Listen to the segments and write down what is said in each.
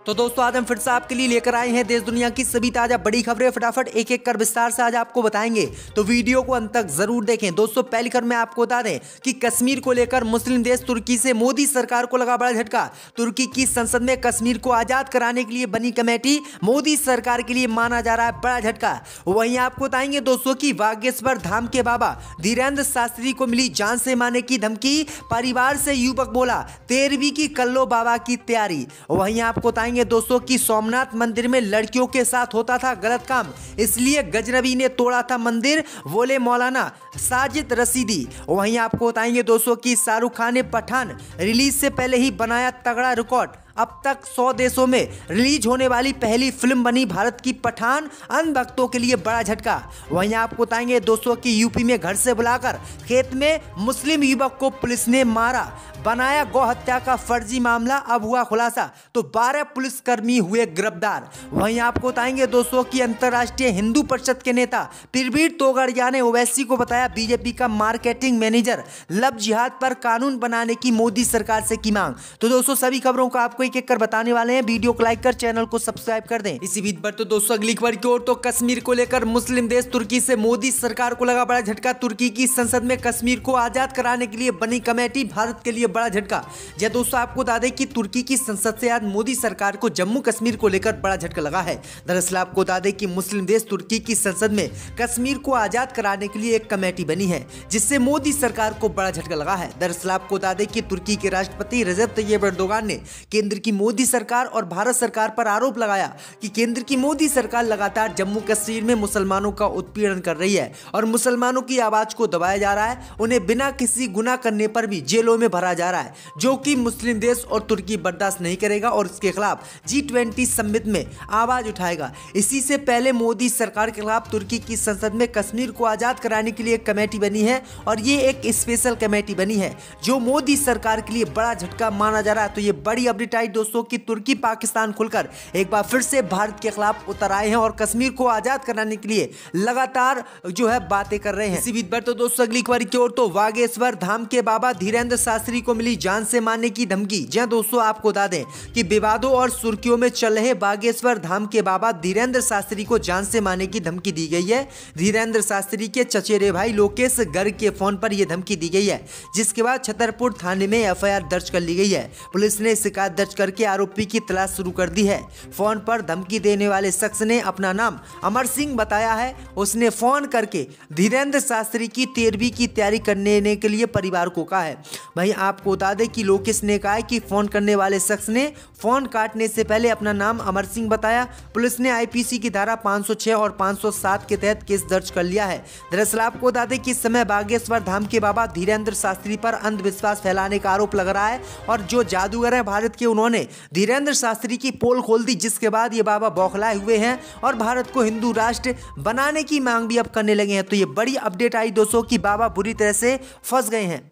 तो दोस्तों आज हम फिर से आपके लिए लेकर आए हैं देश दुनिया की सभी ताजा बड़ी खबरें। फटाफट एक एक कर विस्तार से आज आपको बताएंगे, तो वीडियो को अंत तक जरूर देखें। दोस्तों पहली खबर में आपको बता दें कि कश्मीर को लेकर मुस्लिम देश तुर्की से मोदी सरकार को लगा बड़ा झटका। तुर्की की संसद में कश्मीर को आजाद कराने के लिए बनी कमेटी मोदी सरकार के लिए माना जा रहा है बड़ा झटका। वहीं आपको बताएंगे दोस्तों की बागेश्वर धाम के बाबा धीरेन्द्र शास्त्री को मिली जान से मारने की धमकी। परिवार से युवक बोला 13वीं की कर लो बाबा की तैयारी। वहीं आपको बताएंगे दोस्तों कि सोमनाथ मंदिर में लड़कियों के साथ होता था गलत काम, इसलिए गजनबी ने तोड़ा था मंदिर, बोले मौलाना साजिद रशीदी। वहीं आपको बताएंगे दोस्तों कि शाहरुख खान ने पठान रिलीज से पहले ही बनाया तगड़ा रिकॉर्ड। अब तक 100 देशों में रिलीज होने वाली पहली फिल्म बनी भारत की पठान, अन्य भक्तों के लिए बड़ा झटका। वहीं आपको बताएंगे दोस्तों कि यूपी में घर से बुलाकर खेत में मुस्लिम युवक को पुलिस ने मारा, बनाया गौ हत्या का फर्जी मामला, अब हुआ खुलासा, तो 12 पुलिसकर्मी हुए गिरफ्तार। वहीं आपको बताएंगे दोस्तों कि अंतर्राष्ट्रीय हिंदू परिषद के नेता प्रवीण तोगड़िया ने ओवैसी को बताया बीजेपी का मार्केटिंग मैनेजर, लव जिहाद पर कानून बनाने की मोदी सरकार से की मांग। तो दोस्तों सभी खबरों को आपको एक एक कर बताने वाले हैं, वीडियो को लाइक कर चैनल को सब्सक्राइब कर दें। इसी बीच पर तो दोस्तों अगली खबर की ओर, तो कश्मीर को लेकर मुस्लिम देश तुर्की से मोदी सरकार को लगा बड़ा झटका। तुर्की की संसद में कश्मीर को आजाद कराने के लिए बनी कमेटी भारत के लिए बड़ा झटका। जी दोस्तों आपको बता दें कि तुर्की की संसद से आज मोदी सरकार को जम्मू कश्मीर को लेकर बड़ा झटका लगा है। दरअसल आपको बता दें कि मुस्लिम देश तुर्की की संसद में कश्मीर को आजाद कराने के लिए एक कमेटी बनी है, जिससे मोदी सरकार को बड़ा झटका लगा है। दरअसल आपको बता दें कि तुर्की के राष्ट्रपति रजब तैयब एर्दोगान ने केंद्र की मोदी सरकार और भारत सरकार पर आरोप लगाया कि केंद्र की मोदी सरकार लगातार जम्मू कश्मीर में मुसलमानों का उत्पीड़न कर रही है और मुसलमानों की आवाज को दबाया जा रहा है, उन्हें बिना किसी गुनाह करने पर भी जेलों में भरा जा रहा है, जो कि मुस्लिम देश और तुर्की बर्दाश्त नहीं करेगा और इसके खिलाफ G20 समिट में आवाज उठाएगा। इसी से पहले मोदी सरकार के खिलाफ तुर्की की संसद में कश्मीर को आजाद कराने के लिए एक कमेटी बनी है और ये एक स्पेशल कमेटी बनी है जो मोदी सरकार के लिए बड़ा झटका माना जा रहा है। तो ये बड़ी अपडेट आई दोस्तों कि तुर्की पाकिस्तान खुलकर एक बार फिर से भारत के खिलाफ उतर आए हैं और कश्मीर को आजाद कराने के लिए लगातार जो है बातें कर रहे हैं। इसी बीच पर तो दोस्तों अगली खबर की ओर, तो बागेश्वर धाम के बाबा धीरेन्द्र शास्त्री को मिली जान से मारने की धमकी। जी दोस्तों आपको बता दें कि विवादों और सुर्खियों में चल रहे बागेश्वर धाम के बाबा धीरेन्द्र शास्त्री को जान से मारने की धमकी दी गई है। धीरेन्द्र शास्त्री के चचेरे भाई लोकेश गर्ग के फोन पर यह धमकी दी गई है, जिसके बाद छतरपुर थाने में FIR दर्ज कर ली गई है। पुलिस ने शिकायत दर्ज करके आरोपी की तलाश शुरू कर दी है। फोन पर धमकी देने वाले शख्स ने अपना नाम अमर सिंह बताया है। उसने फोन करके धीरेन्द्र शास्त्री की 13वीं की तैयारी करने के लिए परिवार को कहा है। वहीं आपको बता दें कि लोकेश ने कहा है कि फोन करने वाले शख्स ने फोन काटने से पहले अपना नाम अमर सिंह बताया। पुलिस ने IPC की धारा 506 और 507 के तहत केस दर्ज कर लिया है। दरअसल आपको बता दें कि इस समय बागेश्वर धाम के बाबा धीरेन्द्र शास्त्री पर अंधविश्वास फैलाने का आरोप लग रहा है और जो जादूगर हैं भारत के, उन्होंने धीरेन्द्र शास्त्री की पोल खोल दी, जिसके बाद ये बाबा बौखलाए हुए हैं और भारत को हिंदू राष्ट्र बनाने की मांग भी अब करने लगे हैं। तो ये बड़ी अपडेट आई दोस्तों कि बाबा बुरी तरह से फंस गए हैं।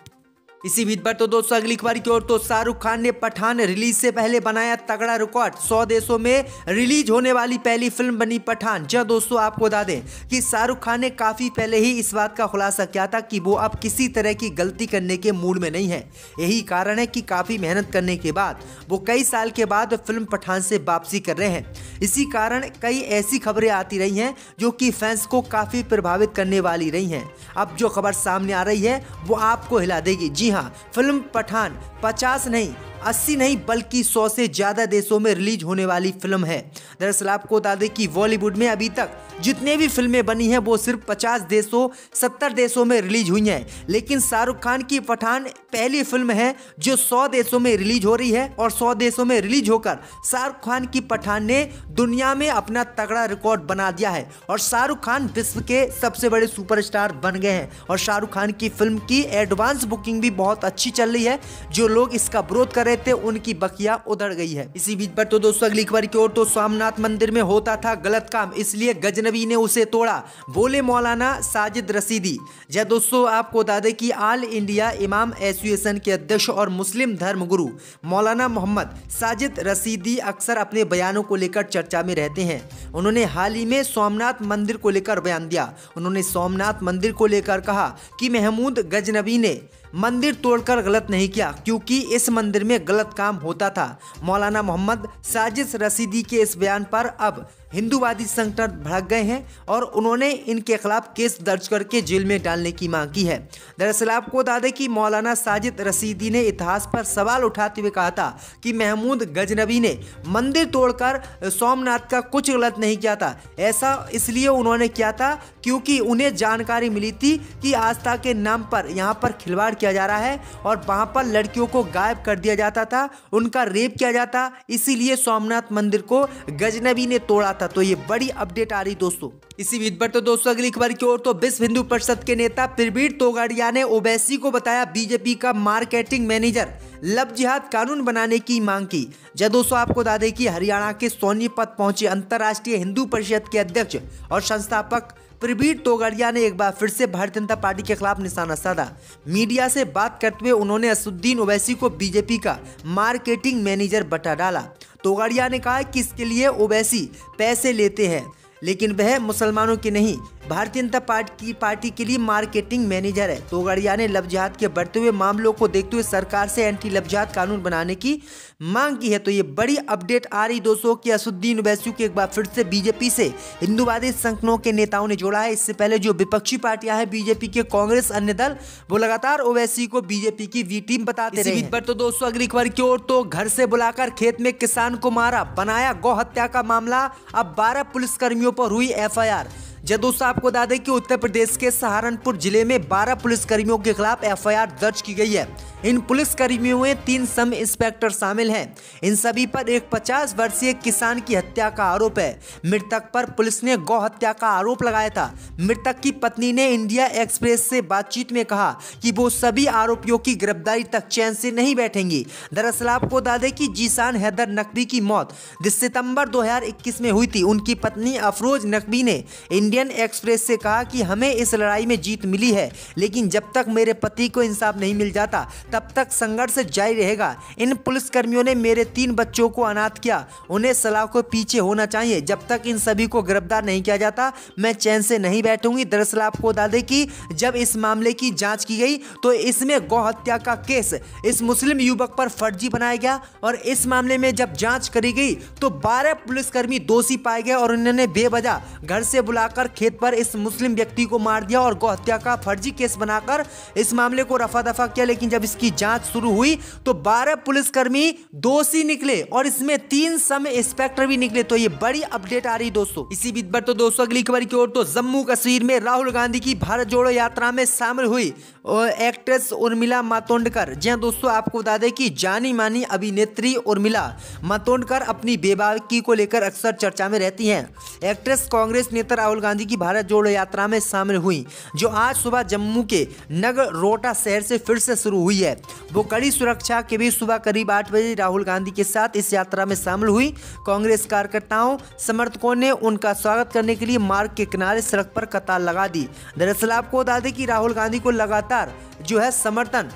इसी बीच पर तो दोस्तों अगली खबर की ओर, तो शाहरुख खान ने पठान रिलीज से पहले बनाया तगड़ा रिकॉर्ड। 100 देशों में रिलीज होने वाली पहली फिल्म बनी पठान। जी दोस्तों आपको बता दें कि शाहरुख खान ने काफी पहले ही इस बात का खुलासा किया था कि वो अब किसी तरह की गलती करने के मूड में नहीं है। यही कारण है कि काफी मेहनत करने के बाद वो कई साल के बाद फिल्म पठान से वापसी कर रहे हैं। इसी कारण कई ऐसी खबरें आती रही हैं जो कि फैंस को काफी प्रभावित करने वाली रही हैं। अब जो खबर सामने आ रही है वो आपको हिला देगी। जी हाँ, फिल्म पठान 50 नहीं 80 नहीं बल्कि 100 से ज्यादा देशों में रिलीज होने वाली फिल्म है। दरअसल आपको बता दें कि बॉलीवुड में अभी तक जितने भी फिल्में बनी हैं वो सिर्फ 50 देशों 70 देशों में रिलीज हुई हैं, लेकिन शाहरुख खान की पठान पहली फिल्म है जो 100 देशों में रिलीज हो रही है और 100 देशों में रिलीज होकर शाहरुख खान की पठान ने दुनिया में अपना तगड़ा रिकॉर्ड बना दिया है और शाहरुख खान विश्व के सबसे बड़े सुपरस्टार बन गए हैं। और शाहरुख खान की फिल्म की एडवांस बुकिंग भी बहुत अच्छी चल रही है। जो लोग इसका विरोध कर रहे थे उनकी बकिया उधड़ गई है। इसी बीच पर तो दोस्तों अगली खबर की ओर, तो सोमनाथ मंदिर में होता था गलत काम, इसलिए गजनबी ने उसे तोड़ा, बोले मौलाना साजिद रशीदी। जय दोस्तों आपको बता दें कि ऑल इंडिया इमाम एसोसिएशन के अध्यक्ष और मुस्लिम धर्म गुरु मौलाना मोहम्मद साजिद रशीदी अक्सर अपने बयानों को लेकर चर्चा में रहते हैं। उन्होंने हाल ही में सोमनाथ मंदिर को लेकर बयान दिया। उन्होंने सोमनाथ मंदिर को लेकर कहा कि महमूद गजनबी ने मंदिर तोड़कर गलत नहीं किया, क्योंकि इस मंदिर में गलत काम होता था। मौलाना मोहम्मद साजिद रशीदी के इस बयान पर अब हिंदूवादी संगठन भड़क गए हैं और उन्होंने इनके खिलाफ केस दर्ज करके जेल में डालने की मांग की है। दरअसल आपको बता दें कि मौलाना साजिद रशीदी ने इतिहास पर सवाल उठाते हुए कहा था कि महमूद गजनबी ने मंदिर तोड़कर सोमनाथ का कुछ गलत नहीं किया था। ऐसा इसलिए उन्होंने किया था क्योंकि उन्हें जानकारी मिली थी कि आस्था के नाम पर यहाँ पर खिलवाड़ किया जा रहा है और वहाँ पर लड़कियों को गायब कर दिया जाता था, उनका रेप किया जाता, इसीलिए सोमनाथ मंदिर को गजनबी ने तोड़ा था। तो ये बड़ी अपडेट आ रही दोस्तों। इसी बीच पर तो दोस्तों अगली खबर की ओर तो विश्व हिंदू परिषद के नेता प्रवीण तोगाड़िया ने ओवैसी को बताया बीजेपी का मार्केटिंग मैनेजर, लव जिहाद कानून बनाने की मांग की। जब दोस्तों आपको बता दें कि हरियाणा के सोनीपत पहुंचे अंतर्राष्ट्रीय हिंदू परिषद के अध्यक्ष और संस्थापक प्रवीण तोगाड़िया ने एक बार फिर से भारतीय जनता पार्टी के खिलाफ निशाना साधा। मीडिया से बात करते हुए उन्होंने असदुद्दीन ओवैसी को बीजेपी का मार्केटिंग मैनेजर बता डाला। तोगाड़िया ने कहा कि इसके लिए ओवैसी पैसे लेते हैं, लेकिन वह मुसलमानों के नहीं, भारतीय जनता पार्टी के लिए मार्केटिंग मैनेजर है। तोगाड़िया ने लव जिहाद के बढ़ते हुए मामलों को देखते हुए सरकार से एंटी लव जिहाद कानून बनाने की मांग की है। तो ये बड़ी अपडेट आ रही दोस्तों कि असदुद्दीन ओवैसी को एक बार फिर से बीजेपी से हिंदूवादी संगठनों के नेताओं ने जोड़ा है। इससे पहले जो विपक्षी पार्टियां हैं बीजेपी के, कांग्रेस, अन्य दल, वो लगातार ओवैसी को बीजेपी की वी टीम बताते रहे। इसी पर तो दोस्तों अगली खबर की ओर तो घर से बुलाकर खेत में किसान को मारा, बनाया गौ हत्या का मामला। अब 12 पुलिसकर्मियों पर हुई एफआईआर। जब दोस्तों आपको बता दें कि उत्तर प्रदेश के सहारनपुर जिले में 12 पुलिसकर्मियों के खिलाफ एफआईआर दर्ज की गई है। इन पुलिसकर्मियों में 3 सब इंस्पेक्टर शामिल हैं। इन सभी पर एक 50 वर्षीय किसान की हत्या का आरोप है। मृतक पर पुलिस ने गौ हत्या का आरोप लगाया था। मृतक की पत्नी ने इंडिया एक्सप्रेस से बातचीत में कहा कि वो सभी आरोपियों की गिरफ्तारी तक चैन से नहीं बैठेंगी। दरअसल आपको बता दें कि जीशान हैदर नकवी की मौत सितंबर 2021 में हुई थी। उनकी पत्नी अफरोज नकवी ने इंडियन एक्सप्रेस से कहा कि हमें इस लड़ाई में जीत मिली है, लेकिन जब तक मेरे पति को इंसाफ नहीं मिल जाता तब तक संघर्ष जारी रहेगा। इन पुलिसकर्मियों ने मेरे 3 बच्चों को अनाथ किया, उन्हें सलाह को पीछे होना चाहिए। जब तक इन सभी को गिरफ्तार नहीं किया जाता मैं चैन से नहीं बैठूंगी। दरअसल आपको बता दें कि जब इस मामले की जांच की गई तो इसमें गौ हत्या का केस इस मुस्लिम युवक पर फर्जी बनाया गया और इस मामले में जब जांच करी गई तो 12 पुलिसकर्मी दोषी पाए गए और उन्होंने बेवजह घर से बुलाकर खेत पर इस मुस्लिम व्यक्ति को मार दिया और गौ हत्या का फर्जी केस बनाकर इस मामले को रफा दफा किया। लेकिन जब इसकी जांच शुरू हुई तो 12 पुलिसकर्मी दोषी निकले और इसमें 3 सब इंस्पेक्टर भी निकले। तो ये बड़ी अपडेट आ रही दोस्तों। इसी बीच पर तो दोस्तों अगली खबर की ओर तो जम्मू कश्मीर में राहुल गांधी की भारत जोड़ो यात्रा में शामिल हुई एक्ट्रेस उर्मिला मातोंडकर। जी दोस्तों आपको बता दें कि जानी मानी अभिनेत्री उर्मिला मातोंडकर अपनी बेबाकी को लेकर अक्सर चर्चा में रहती हैं। एक्ट्रेस कांग्रेस नेता राहुल गांधी की भारत जोड़ो यात्रा में शामिल हुई, जो आज सुबह जम्मू के नगरोटा शहर से फिर से शुरू हुई है। वो कड़ी सुरक्षा के बीच सुबह करीब 8 बजे राहुल गांधी के साथ इस यात्रा में शामिल हुई। कांग्रेस कार्यकर्ताओं समर्थकों ने उनका स्वागत करने के लिए मार्ग के किनारे सड़क पर कतार लगा दी। दरअसल आपको बता दें कि राहुल गांधी को लगातार जो है समर्थन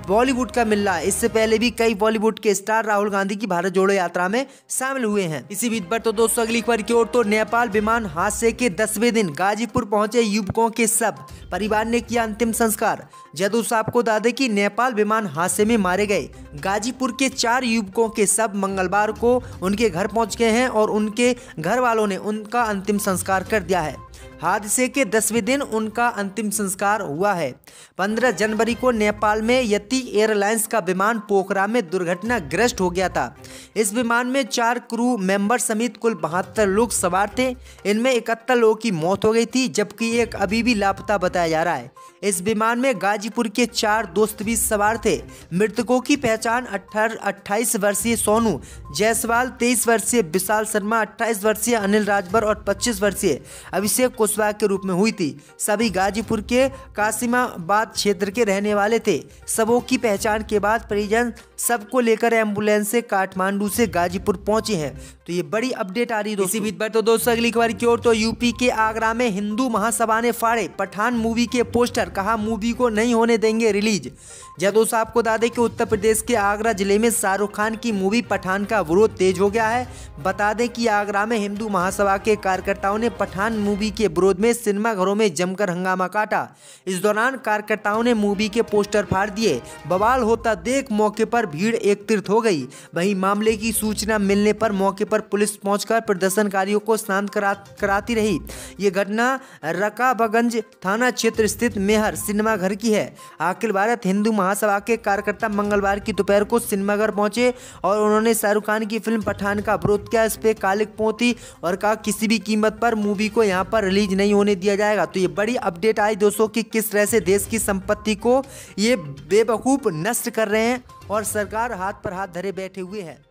बॉलीवुड का मिल रहा है। इससे पहले भी कई बॉलीवुड के स्टार राहुल गांधी की भारत जोड़ो यात्रा में शामिल हुए हैं। इसी बीच पर तो दोस्तों अगली खबर की ओर तो नेपाल विमान हादसे के 10वें दिन गाजीपुर पहुंचे युवकों के शव, परिवार ने किया अंतिम संस्कार। जदूस आपको बता दें कि नेपाल विमान हादसे में मारे गए गाजीपुर के 4 युवकों के शव मंगलवार को उनके घर पहुंच गए हैं और उनके घर वालों ने उनका अंतिम संस्कार कर दिया है। हादसे के 10वें दिन उनका अंतिम संस्कार हुआ है। 15 जनवरी को नेपाल में यति एयरलाइंस का विमान पोखरा में दुर्घटनाग्रस्त हो गया था। इस विमान में 4 क्रू मेंबर समेत कुल 72 लोग सवार थे। इनमें 71 लोगों की मौत हो गई थी, जबकि एक अभी भी लापता बताया जा रहा है। इस विमान में गाजीपुर के 4 दोस्त भी सवार थे। मृतकों की पहचान 28 वर्षीय सोनू जायसवाल, 23 वर्षीय विशाल शर्मा, 28 वर्षीय अनिल राजभर और 25 वर्षीय अभिषेक कुशवाहा के रूप में हुई थी। सभी गाजीपुर के कासिमाबाद क्षेत्र के रहने वाले थे। सबों की पहचान के बाद परिजन सबको लेकर एम्बुलेंस से काठमांडू से गाजीपुर पहुंचे हैं। तो ये बड़ी अपडेट आ रही है इसी बीच पर। तो दोस्तों अगली खबर की ओर, तो यूपी के आगरा में हिंदू महासभा ने फाड़े पठान मूवी के पोस्टर, कहा मूवी को नहीं होने देंगे रिलीज। जब दोस्तों आपको बता दें कि उत्तर प्रदेश के आगरा जिले में शाहरुख खान की मूवी पठान का विरोध तेज हो गया है। बता दें कि आगरा में हिंदू महासभा के कार्यकर्ताओं ने पठान मूवी के विरोध में सिनेमा घरों में जमकर हंगामा काटा। इस दौरान कार्यकर्ताओं ने मूवी के पोस्टर फाड़ दिए। बवाल होता देख मौके पर भीड़ एकत्रित हो गई। वहीं मामले की सूचना मिलने पर मौके पर पुलिस पहुंचकर प्रदर्शनकारियों को शांत कराती रही। ये घटना रकाबगंज थाना क्षेत्र स्थित मेहर सिनेमा घर की है। अखिल भारत हिंदू महासभा के कार्यकर्ता मंगलवार की दोपहर को सिनेमाघर पहुंचे और उन्होंने शाहरुख खान की फिल्म पठान का विरोध किया। इस पे कालिक पोती और कहा किसी भी कीमत पर मूवी को यहां पर रिलीज नहीं होने दिया जाएगा। तो ये बड़ी अपडेट आई दोस्तों कि किस तरह से देश की संपत्ति को ये बेवकूफ नष्ट कर रहे हैं और सरकार हाथ पर हाथ धरे बैठे हुए है।